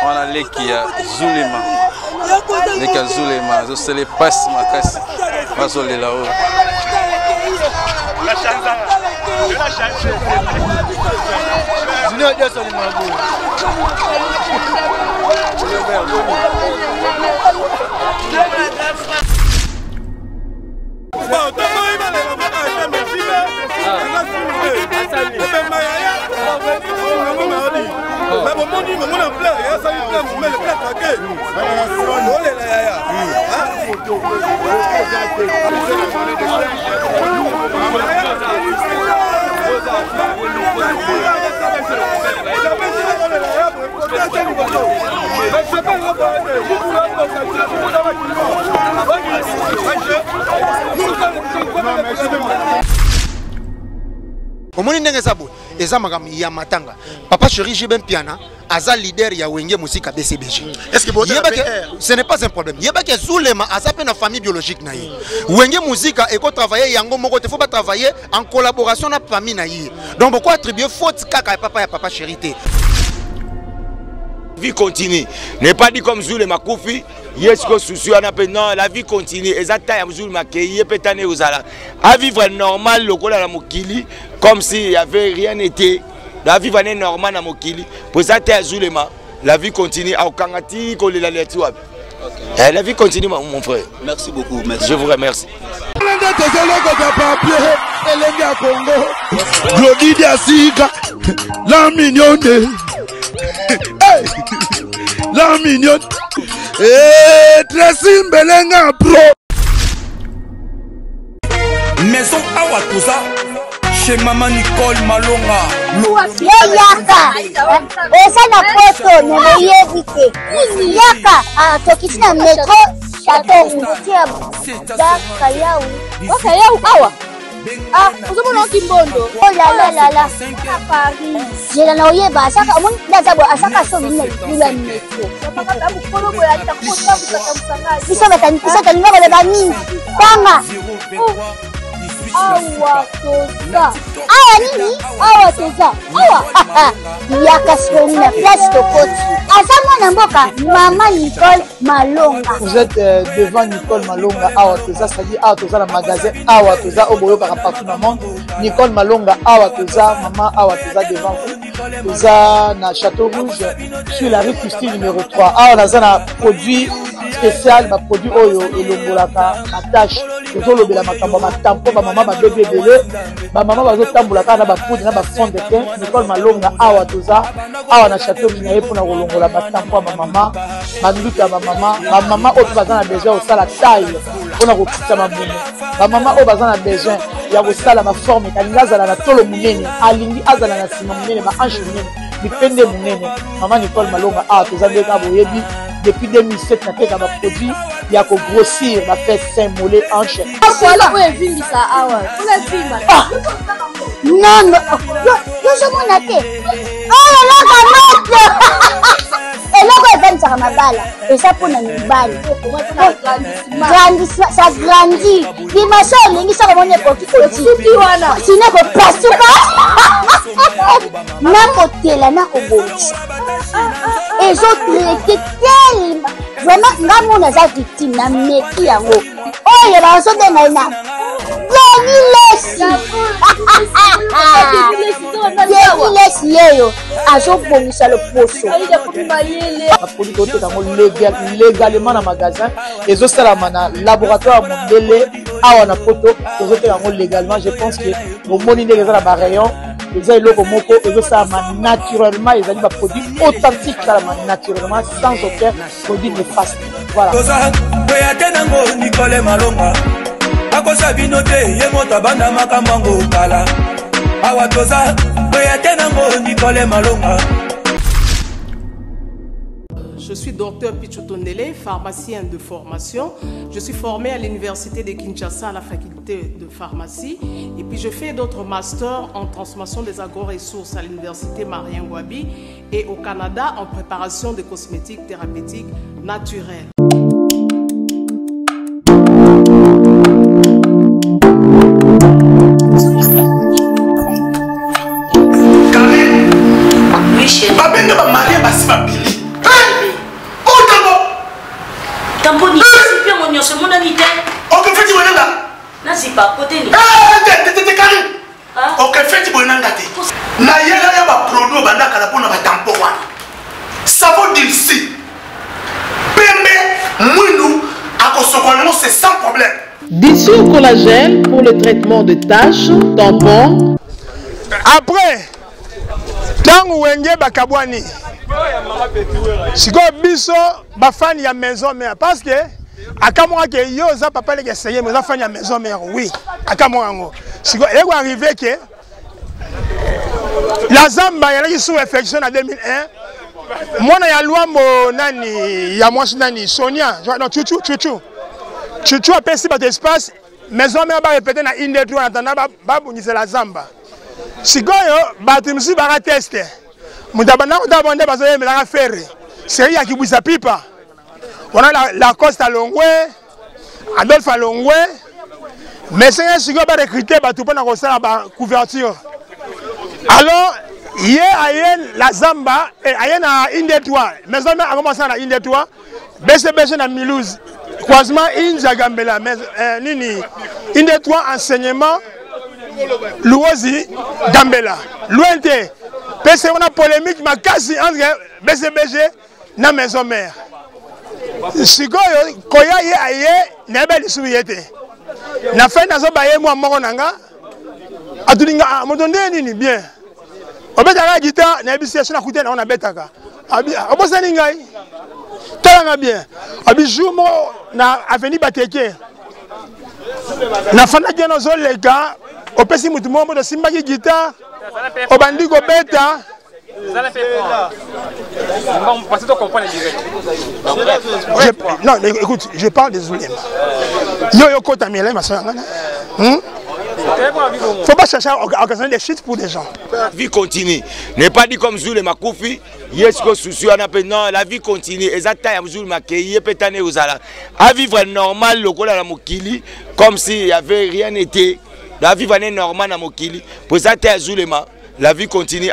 On a les qui a Zulema. Les qui a Zulema, c'est les passes ma casse. Pas sur les là-haut. Omoni ndenge sabo eza makambo ya matanga. Papa Chéri Jibem Piana aza leader ya Wenge Musique BCBG. Est-ce que ce n'est pas un problème. Yeba ke Zulema aza pe na famille biologique na ye. Wenge Musique eko travailler yango moko te faut pas travailler en collaboration na famille na ye. Donc pourquoi attribuer faute kaka ya Papa Chéri te? Vie continue. N'est pas dit comme Zulema Koufi. Yes, non, la vie continue. Exactement, Zulema Keye petane uzala. À vivre normal, le col à la Mokili, comme s'il n'y avait rien été. La vie va être normale à Mokili. Pour ça, Zulema, la vie continue. La vie continue, mon frère. Merci beaucoup. Merci. Je vous remercie. La mignonne. La mignonne. Tracy Mbelenga Pro. Maison Awatusa. Chez Maman Nicole Malonga. Yaka. Esa na poto ne yebite. Yaka tokiti na metro Château Rouge. Daka yau. Oka yau awa. Ah, vous avez un kimbondo. Oh là là là là. À Paris. J'ai la noyé bas. Ça, on a d'abord à chaque fois une métro. Ils sont les bannis. Tanga. Awa toza. Awa nini? Awa toza. Awa. Yaka sur une place de côte. Azama Namboka, Maman Nicole Malonga. Vous êtes devant Nicole Malonga. Awa toza, c'est-à-dire Awa toza le magasin. Awa toza au boyo partout dans le monde. Nicole Malonga, Awa toza, Maman Awa toza devant vous. Toza na Château Rouge sur la rue Custine numéro 3. Awa naza na produit spécial, ma produit oyo elongolaka attache. Tozo lobela makambo matampo ba maman ba bébé belé. Ba maman bazo tambolaka na ba poudre na ba fond de teint. Nicole Malonga Awa toza, Awa na Château Rouge na pour na kolongola batampo ba maman, banduka ba maman oyo bazana besoin au sala taille pour na kokita mamuno. Ba maman oyo bazana besoin ya kosala ma forme kalinga azala na tolo munene, alingi azala na sima munene ma hanche munene, bipende munene. Maman Nicole Malonga Awa toza ndeka boyebi depuis 2007 na teka ba produit ya ko grossir ba fait sein mollet hanche. Voilà où est vindi ça awa. Non non. Yo je m'en atte. Oh là là et là quand ça mabala et ça pour na mibali. Grandit ça grandit. Dimension lingi ça comme on est petit petit wana. Sinon ko pasuka. Na kotela na ko bonisa. Et ils ont traité tellement. Vraiment, nous avons été victimes de métier. Oh, il y a un saut de naïna. Légalement dans le magasin, et aussi dans le laboratoire légalement, je pense que au monde il y a un rayon, ils ont naturellement, ils ont des produits authentiques naturellement, sans aucun produit néfaste. Voilà. Akosa binote yemota banda makamango kala awa toza boya tenango Nicole Malonga. Je suis docteur Pichotondele, pharmacien de formation. Je suis formé à l'université de Kinshasa à la faculté de pharmacie. Et puis je fais d'autres masters en transformation des agro-ressources à l'université Marien Ngouabi et au Canada en préparation de cosmétiques thérapeutiques naturelles. Ça vaut d'ici. C'est sans problème. Dissure collagène pour le traitement de taches, tampons. Après, tant wenge bakabwani. Siko biso bafani ya maison mère parce que akamwa ke yo za papa le essayer mais za fani ya maison mère oui akamwa ngo. Siko ego arrivé que la Zamba yalaki sous infection en 2001. Mwana ya Luambo nani ya mwasi nani Sonia non Chuchu a pesi bat espace maison mère ba répéter na inde trois attendant ba bunisa la Zamba. Sikoyo batimsi ba tester. Mutabana utabonde bazoye melaka ferre. C'est ya kibuisa pipa. On a la Costa Longwe, Adolphe Longwe. Mais c'est sikoyo ba recruter ba tout pour na kosala ba couverture. Alors hier la Zamba et ayen na inde trois. Maison mère a commencé na inde trois. BCBG na Milouze. Croisement Inja Gambela nini inde trois enseignement Louozi Gambela. Lointé. PC on a polémique makasi entre BCBG na maison mère. Sikoyo koya ye aye na beli subiyete. Na fin na zo baye mo moko nanga. Atulinga motonde nini bien. Obetaka guitare na bisi na kuté na on abetaka. Abi obosani ngai. Talanga bien. Abi jumo na avenue Bateke. Na fana geno zo lega opesi mutu mo de simbaki guitare. Obandi ko beta. Non, écoute, je parle des Zulema. Yo kota miele ma soeur. Faut pas chercher à occasionner des shit pour des gens. La vie continue. N'est pas dit comme Zulema Koufi. Yesko souci on appelle non, la vie continue. Exactement ya Zulema Keye petane uzala. À vivre normal le kola la mokili comme si il y avait rien été. La vie va normal na mokili. Pour ça t'es Zulema. La vie continue.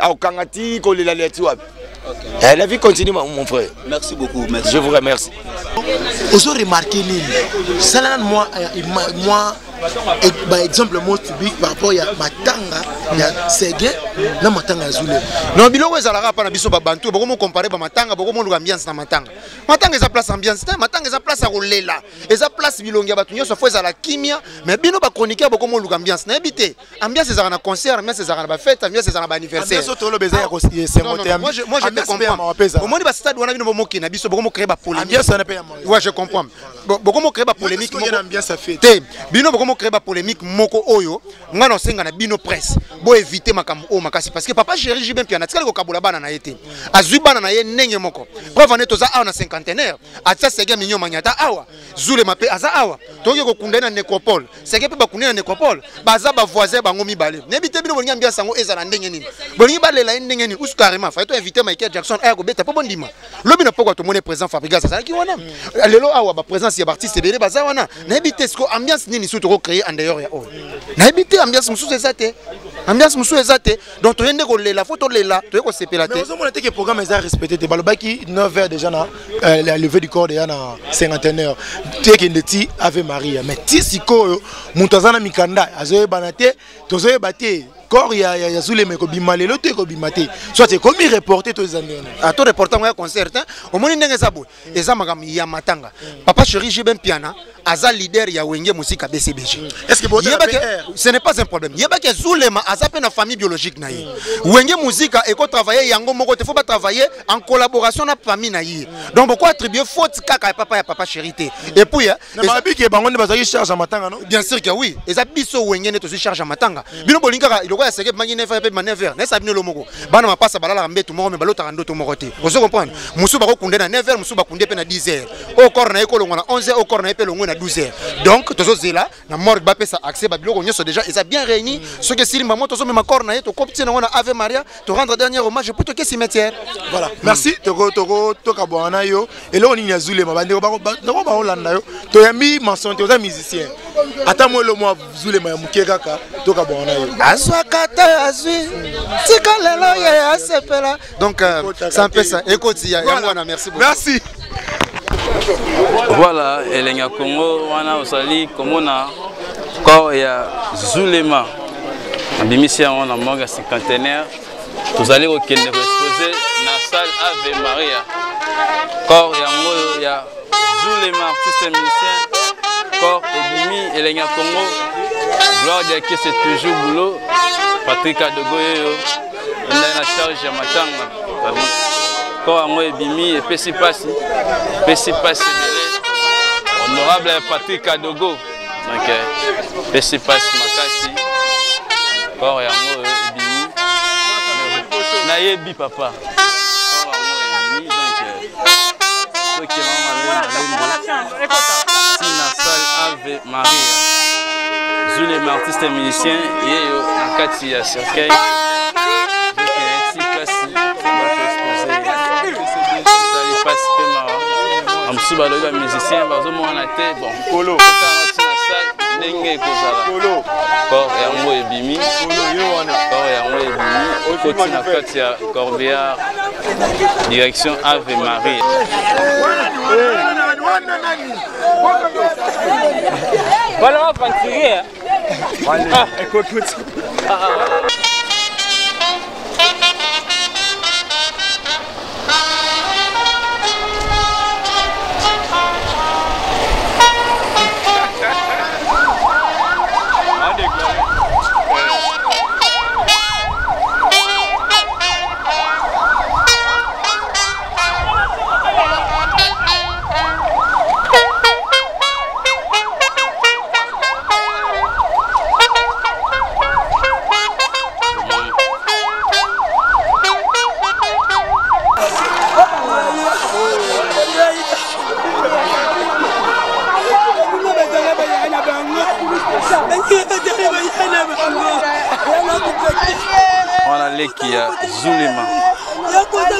La vie continue, mon frère. Merci beaucoup. Merci. Je vous remercie. Vous avez remarqué, ça, moi, exemple, moi, public par rapport à Matanga, il y a Ségué, non, Matanga Zulema. Non, biloko ezalaka pa na biso ba bantu, boko comparer ba Matanga, boko mo ambiance na Matanga. Matanga eza place ambiance, Matanga eza place a rolela. Eza place bilongi ya batu nyonso fo ezala kimia, mais bino ba chroniqueur boko mo ambiance. Na ebité, ambiance ezala na concert, ambiance ezala na ba fête, ambiance ezala na ba anniversaire. Moi je te comprends. Au moins ba stade wana bino bomoki na biso boko mo créer ba polémique. Ambiance na pa. Ouais, je comprends. Boko mo créer ba polémique moko. Ambiance a fait. Bino boko mo créer ba polémique moko oyo, ngana osenga na bino presse. Bo éviter makambo o makasi parce que papa chéri Jibin Piana tikali ko kabula bana na yete. Azui bana na ye ndenge moko. Preuve ne toza awa na cinquantenaire. Atia sege minyo manyata awa. Zulema pe aza awa. Toki ko kundena na nécropole. Sege pe ba kundena na nécropole. Baza ba voisin bango mibale. Nebite bino bolinga mbia sango eza na ndenge nini. Bolinga balela ndenge nini usu carrément. Fa to inviter Michael Jackson aya ko beta po bondima. Lobi na poko to mone présent Fabrigas ça ki wana. Lelo awa ba présence ya artiste belé baza wana. Nebite sko ambiance nini sou to ko créer en dehors ya o. Nebite ambiance musu ezate. Ambiance musu ezate. Donc to yende ko lela photo lela to ko sepela te. Mais vous montrez que le programme est respecté. Te balobaki 9h déjà na la levée du corps déjà na cinquantenaire. Tu es qui Ave Maria. Mais ti siko mutazana mikanda azoye banate tozoye bate. Corps ya Zulema ko bimale lote ko bimate. Soit c'est comme reporter tous les années. À tout reporter un concert au moni ndenge sabo. Eza magam ya Matanga. Papa chéri Jibin Piana aza leader ya wenge musique BCBG. Est-ce que ce n'est pas un problème. Yeba ke Zulema aza pe na famille biologique na ye. Wenge musique et ko travailler yango moko te faut pas travailler en collaboration na famille na ye. Donc pourquoi attribuer faute kaka papa ya papa chéri. Et puis na mabi ke bango ne bazaki charge à Matanga non? Bien sûr que oui. Eza biso wenge ne to charge à Matanga. Bino bolinga ya seke mangi 9h pe 9h na sabino lo moko bana mapasa balala mbetu moko me balota ndoto moko te ozo comprendre musu ba ko kunde na 9h musu ba kunde pe na 10h au corps na ekolo ngona 11h au corps na pe lo ngona 12h donc tozo zela na mort ba pesa accès ba biloko nyoso déjà ils a bien réuni ce que si maman tozo me ma corps na to kopti na ngona Ave Maria to rendre dernier hommage pour to ke cimetière voilà merci to kabwana yo et là on y a Zulema bandeko ba Holanda yo to yambi mention to za musicien ata mo lo mo Zulema ya muke kaka to kabwana yo azwa kata azwi tika lelo ye asepela donc ça peut ça écoute ya ngwana merci beaucoup merci. Voilà, Elenga Congo, wana osali komona corps ya Zulema. Bimisia on a morgue cinquantenaire. Vous allez au Kenya exposer na salle Ave Maria. Corps ya moyo ya Zulema, artiste musicien. Corps Ebimi Elenga Congo. Gloire de qui c'est toujours boulot. Patrick Adogoyo. On a la charge ya matanga. Corps moi Ebimi et Pessi Passi honorable Patrick Adogo donc Pessi Passi makasi corps yango Ebimi na yebi papa corps yango Ebimi donc qui si na salle Ave Maria Zulema artiste musicien yeyo na kati ya cercueil Amsuba le musicien bazo mona te bon kolo ndenge kozala corps yango Ebimi corps yango Ebimi okoti na kati ya Corbière direction Ave Maria voilà on va tirer ah écoute wana leki ya Zulema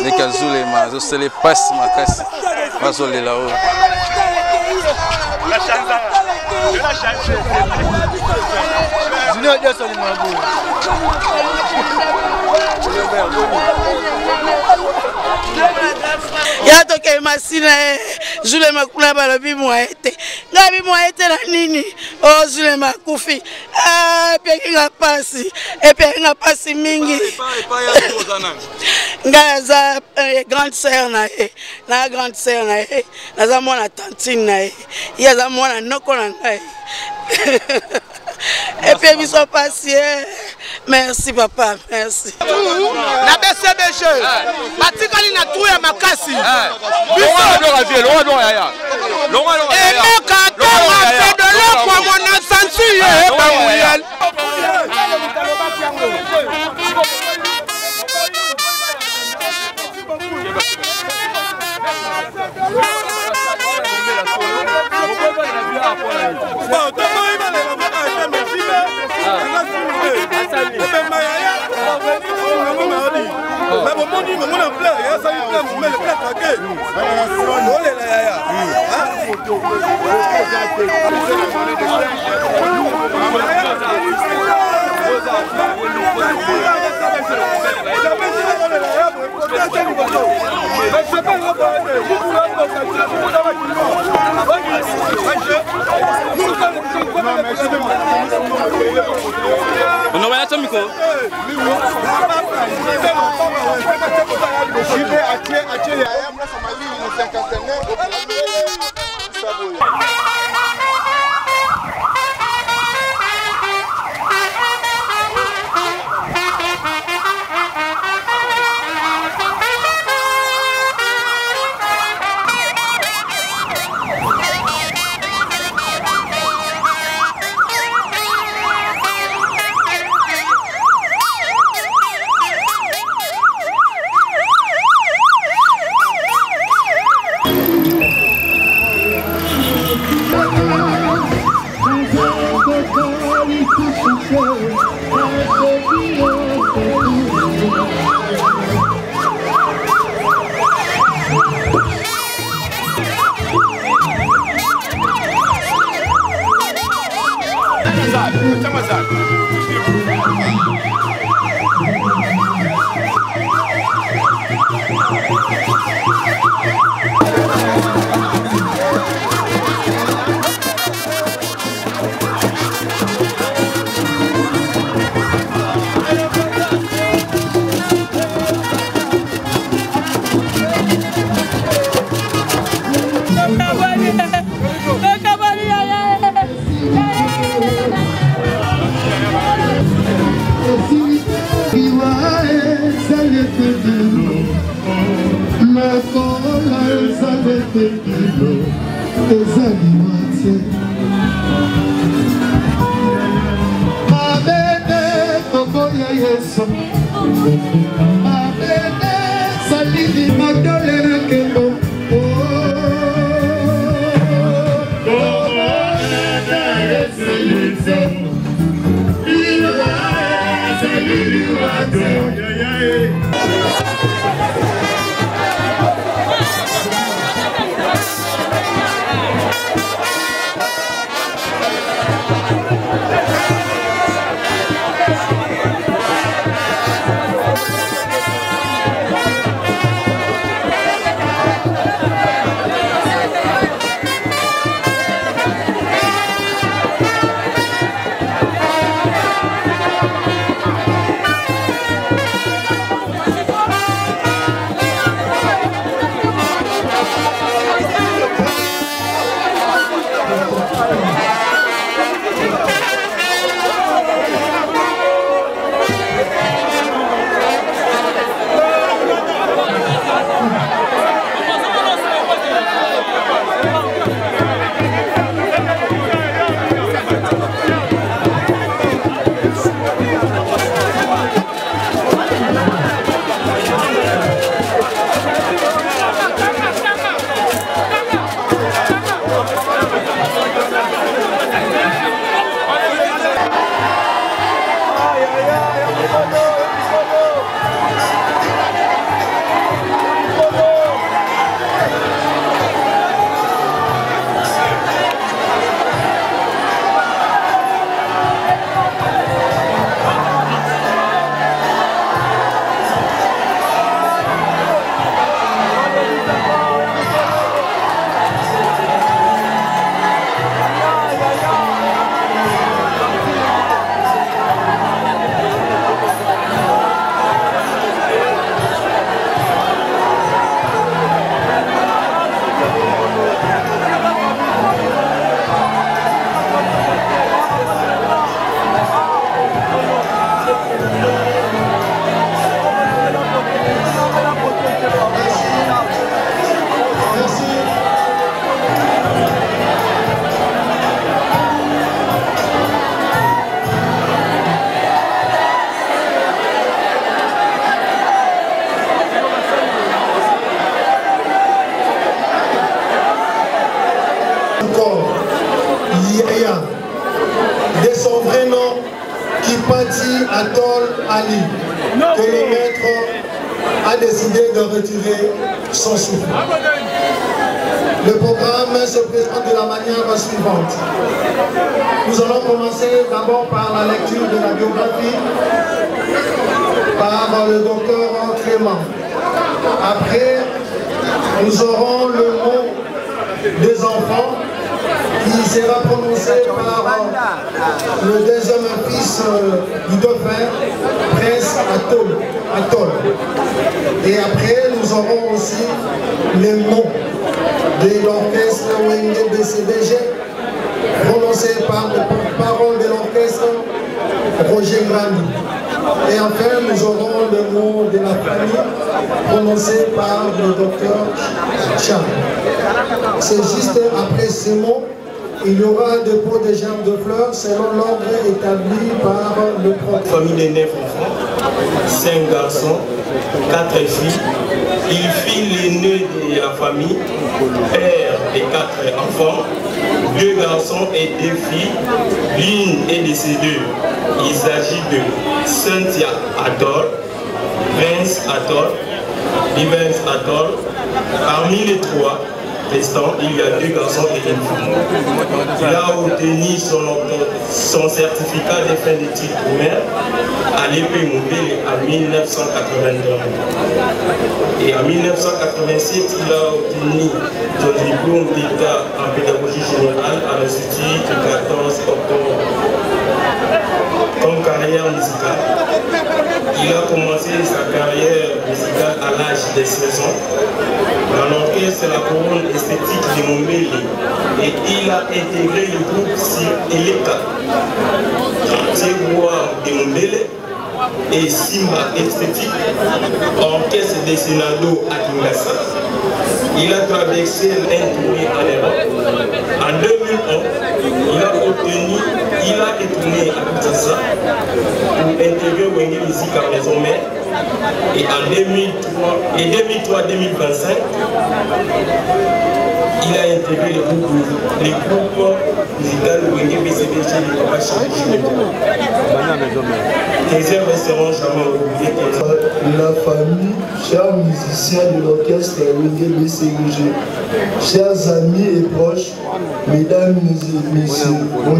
leki ya Zulema zosele pasi makasi bazolela oyo ya toke masina Zulema kuna balobi moete ngabi moete na nini o Zulema kufi pekinga pasi mingi nga za grande sœur na grande sœur na za mwana tantine na ya za mwana noko na ngai et puis ils sont passés. Merci papa, merci. Na BCBG, batikali na tout ya makasi. de son vrai nom, Kipati Atol Ali, que le maître a décidé de retirer son souffle. Le programme se présente de la manière suivante. Nous allons commencer d'abord par la lecture de la biographie par le docteur Clément. Après, nous aurons le nom des enfants qui sera prononcé par le deuxième fils du dauphin, Prince Atol. Et après, nous aurons aussi les noms de l'orchestre Wenge BCDG, prononcé par le porte-parole de l'orchestre, Roger Grandi. Et enfin, nous aurons le nom de la famille, prononcé par le docteur Chan. C'est juste après ces mots, il y aura des pots de germes de fleurs selon l'ordre établi par le prophète. Famille de 9 enfants, 5 garçons, 4 filles. Il fit l'aîné de la famille, père des 4 enfants, 2 garçons et 2 filles. L'une est décédée. Il s'agit de Cynthia Atol, Prince Atol, Livens Atol. Parmi les 3 restants, il y a 2 garçons et 1 fille. Il a obtenu son certificat de fin d'études primaires à l'épée mobile en 1983. Et en 1987, il a obtenu son diplôme d'État en pédagogie générale à l'Institut du 14 octobre. Comme carrière musicale, il a commencé sa carrière musicale à l'âge de 16 ans dans l'orchestre La Couronne Esthétique de Montbéliard et il a intégré le groupe Sir Eleka, Tiroir de Montbéliard et Simba Esthétique, orchestre de Senado à Kinshasa. Il a traversé l'Indonésie en Europe. En 2001, il a retourné à Kinshasa pour intégrer Wenge Music à Maison Mère. Et en 2003-2025, il a intégré les groupes musicaux Wenge BCBG et Papa Chéri. Tes œuvres seront jamais oubliées. La famille, chers musiciens de l'orchestre Wenge BCBG, chers amis et proches, mesdames et messieurs, bonjour.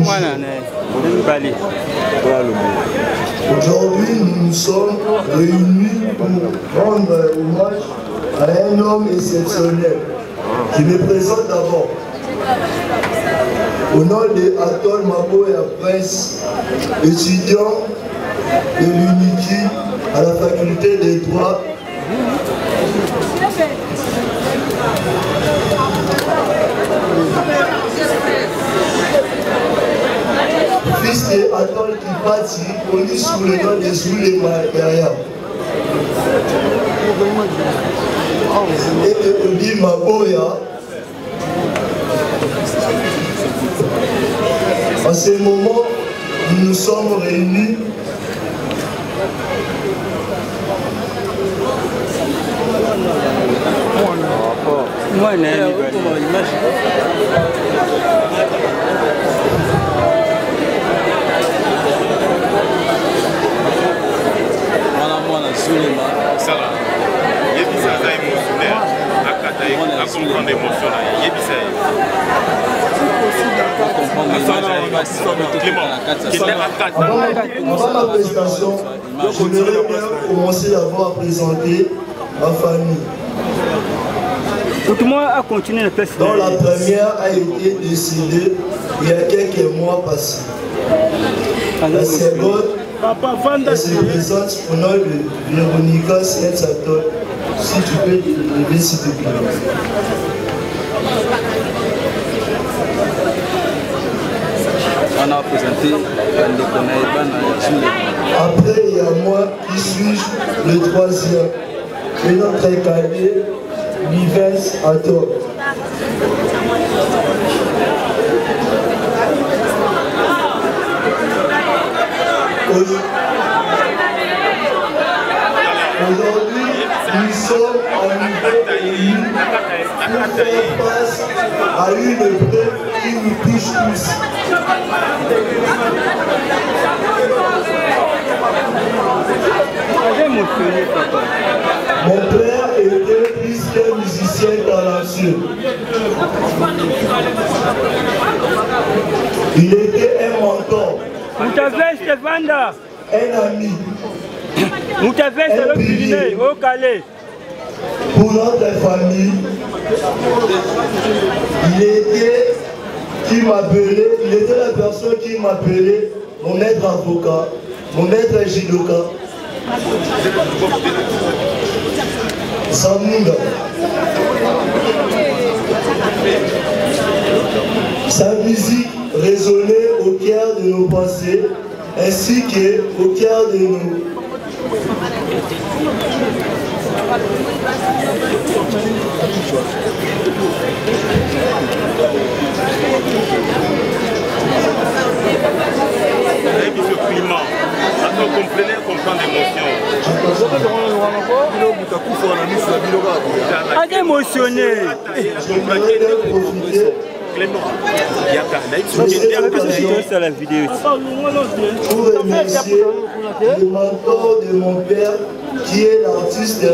Aujourd'hui, nous nous sommes réunis pour rendre hommage à un homme exceptionnel. Je me présente d'abord. Au nom de Atol Maboya Prince, étudiant de l'UNIKI à la faculté des droits, fils de Atol Kipati, connu sous le nom de Zulema Yaya. Et de Odi Maboya. En ce moment, nous nous sommes réunis avant ma présentation, j'aimerais bien commencer d'abord à présenter ma famille. Dont la première a été décédée il y a quelques mois passés. La seconde, elle se présente au nom de Véronica Saint-Sator. Si tu peux te lever, s'il te plaît. Après, il y a moi qui suis le troisième. Et notre cadet, Vivens Ator. Aujourd'hui, nous sommes en niveau élu pour faire face à une épreuve qui nous touche tous. Mon père était plus qu'un musicien talentueux. Il était un mentor, un ami, un pilier pour notre famille. Il était la personne qui m'appelait mon maître avocat, mon maître judoka. Samunda. Sa musique résonnait au cœur de nos pensées ainsi qu'au cœur de nous. Pour remercier le mentor de mon père qui est l'artiste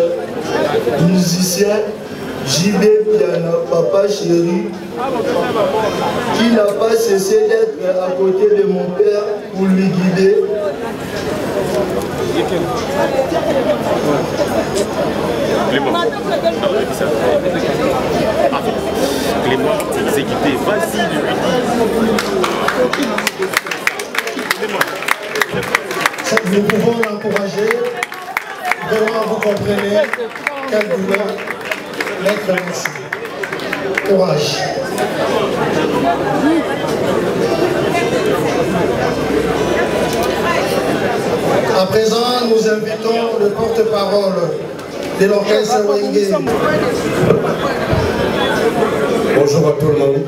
musicien JB Piana, Papa Chéri, qui n'a pas cessé d'être à côté de mon père pour lui guider. Clément, c'est quitté. Vas-y, Nous pouvons l'encourager. Vraiment, vous comprenez quelle douleur l'être ainsi. Courage. À présent, nous invitons le porte-parole de l'orchestre Wenge. Bonjour à tout le monde.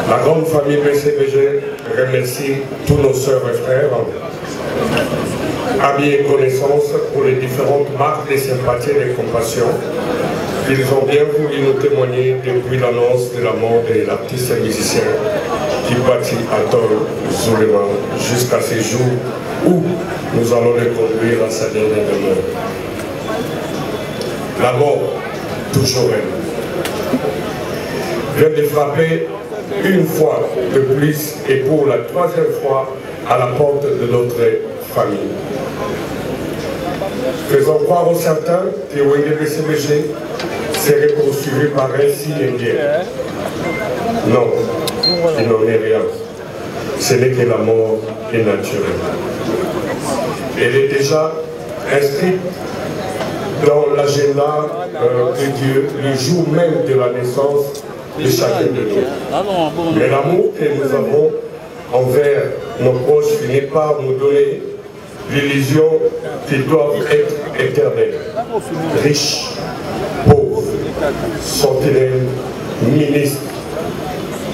La grande famille BCBG remercie tous nos sœurs et frères, amis et connaissances pour les différentes marques de sympathie et de compassion qu'ils ont bien voulu nous témoigner depuis l'annonce de la mort de l'artiste et musicien qui bâtit Atol Zulema jusqu'à ce jour où nous allons le conduire à sa dernière demeure. La mort, toujours elle, vient de frapper une fois de plus et pour la troisième fois à la porte de notre famille. Faisons croire aux certains que Wenge BCBG serait poursuivi par un signe guerre. Non, il n'en est rien. Ce n'est que la mort est naturelle. Elle est déjà inscrite dans l'agenda de Dieu le jour même de la naissance de chacun de nous. Mais l'amour que nous avons envers nos proches finit par nous donner l'illusion qu'ils doivent être éternels, riches, pauvres, sentinelles, ministres.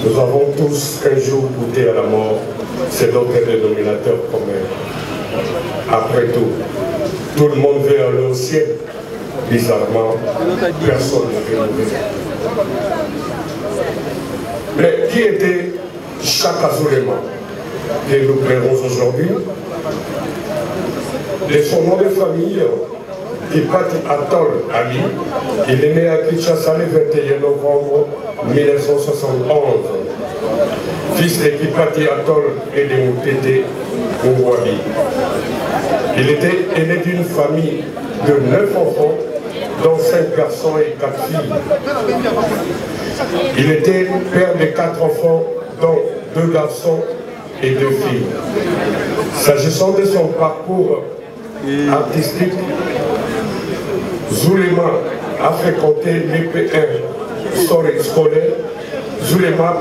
Nous avons tous un jour goûté à la mort, c'est notre dénominateur commun. Après tout le monde veut aller au ciel. Bizarrement, personne ne veut mourir. Mais qui était Chaka Zulema que nous plairons aujourd'hui? De son nom de famille, Kipati Atol Ali, il est né à Kinshasa le 21 novembre 1971. Fils de Kipati Atol et de Moutete Ouwabi. Il était aîné d'une famille de 9 enfants, dont 5 garçons et 4 filles. Il était père de 4 enfants, dont 2 garçons et 2 filles. S'agissant de son parcours artistique, Zulema a fréquenté l'EP1 scolaire. Zulema a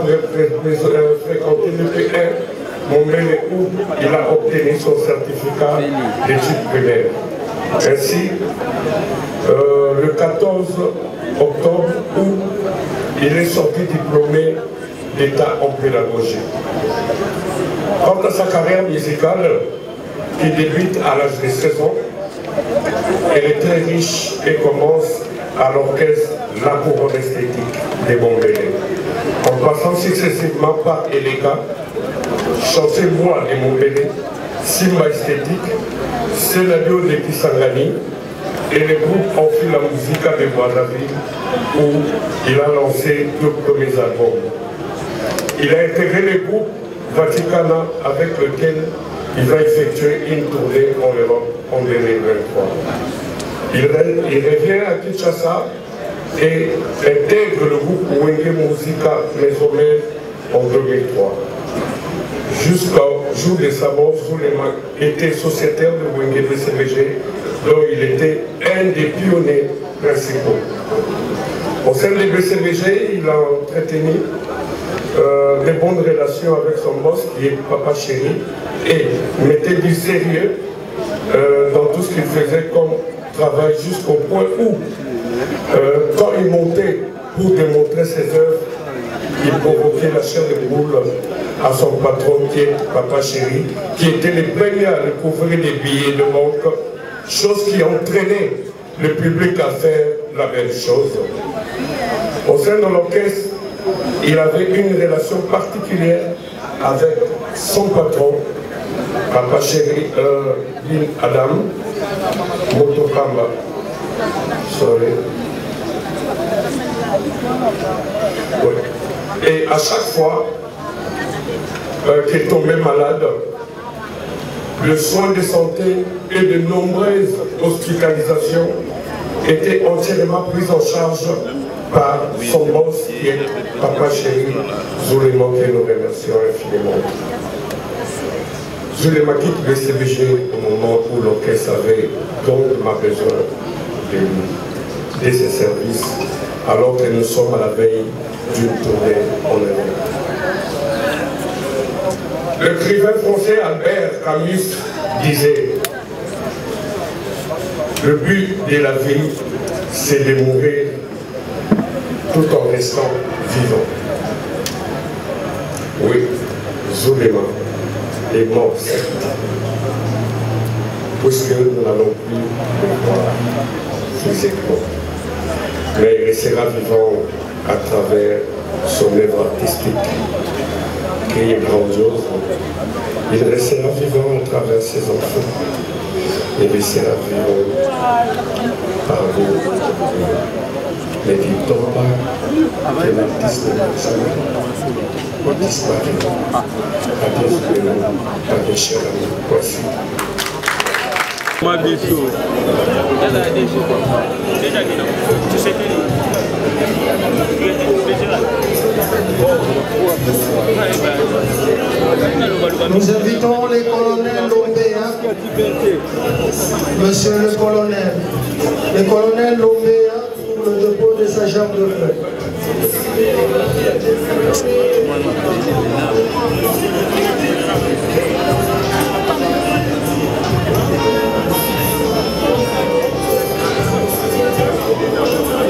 fréquenté l'EP1 Mombele où il a obtenu son certificat d'études primaires. Ainsi, le 14 octobre où il est sorti diplômé d'État en pédagogie. Quant à sa carrière musicale, qui débute à l'âge de 16 ans, elle est très riche et commence à l'orchestre La Couronne Esthétique de Montbéliard, en passant successivement par Elega, Chantier Bois de Montbéliard, Simba Esthétique, Céladio de Kisangani et le groupe Enfila Musica de Brazzaville où il a lancé 2 premiers albums. Il a intégré le groupe Vaticana avec lequel il va effectuer une tournée en Europe en 2023. Il revient à Kinshasa et intègre le groupe Wenge Musica Maison-Mère en 2003. Jusqu'au jour de sa mort, Zulema était sociétaire de Wenge BCBG, dont il était un des pionniers principaux. Au sein de BCBG, il a entretenu de bonnes relations avec son boss, qui est Papa Chéri, et mettait du sérieux dans tout ce qu'il faisait comme travail, jusqu'au point où, quand il montait pour démontrer ses œuvres, il provoquait la chair de poule à son patron qui est Papa Chéri, qui était le premier à lui couvrir des billets de banque, chose qui entraînait le public à faire la même chose. Au sein de l'orchestre, il avait une relation particulière avec son patron, Papa Chéri Bin Adam, Motokamba. Sorry. Ouais. Et à chaque fois qu'il tombait malade, le soin de santé et de nombreuses hospitalisations étaient entièrement pris en charge par son boss qui est Papa Chéri Zulema, que nous remercions infiniment. Zulema quitte le BCBG au moment où l'orchestre avait grandement besoin de ses services, alors que nous sommes à la veille d'une tournée en Europe. L'écrivain français Albert Camus disait: le but de la vie, c'est de mourir tout en restant vivant. Oui, Zulema est mort, certes, puisque nous n'allons plus le voir physiquement. Mais il restera vivant à travers son œuvre artistique, qui est grandiose. Il restera vivant à travers ses enfants. Il restera vivant par vous. Mais il ne tombe pas que l'artiste de la disparaît. Adieu, adieu, cher ami. Voici. Nous invitons les colonels Lombéa, monsieur le colonel Lombéa pour le dépôt de sa jambe de fleurs.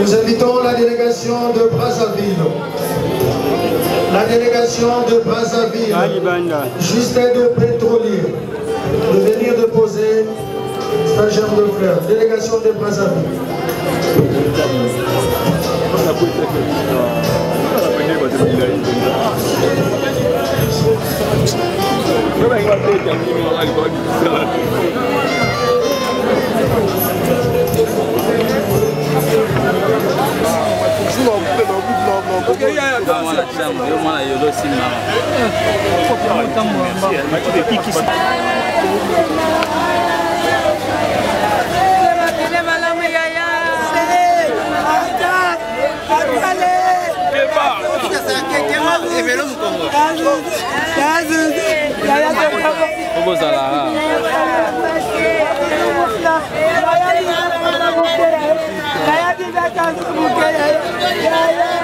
Nous invitons la délégation de Brazzaville. La délégation de Brazzaville, Justin de Pétrolier, de venir déposer sa germe de fleurs. Délégation de Brazzaville. Kaya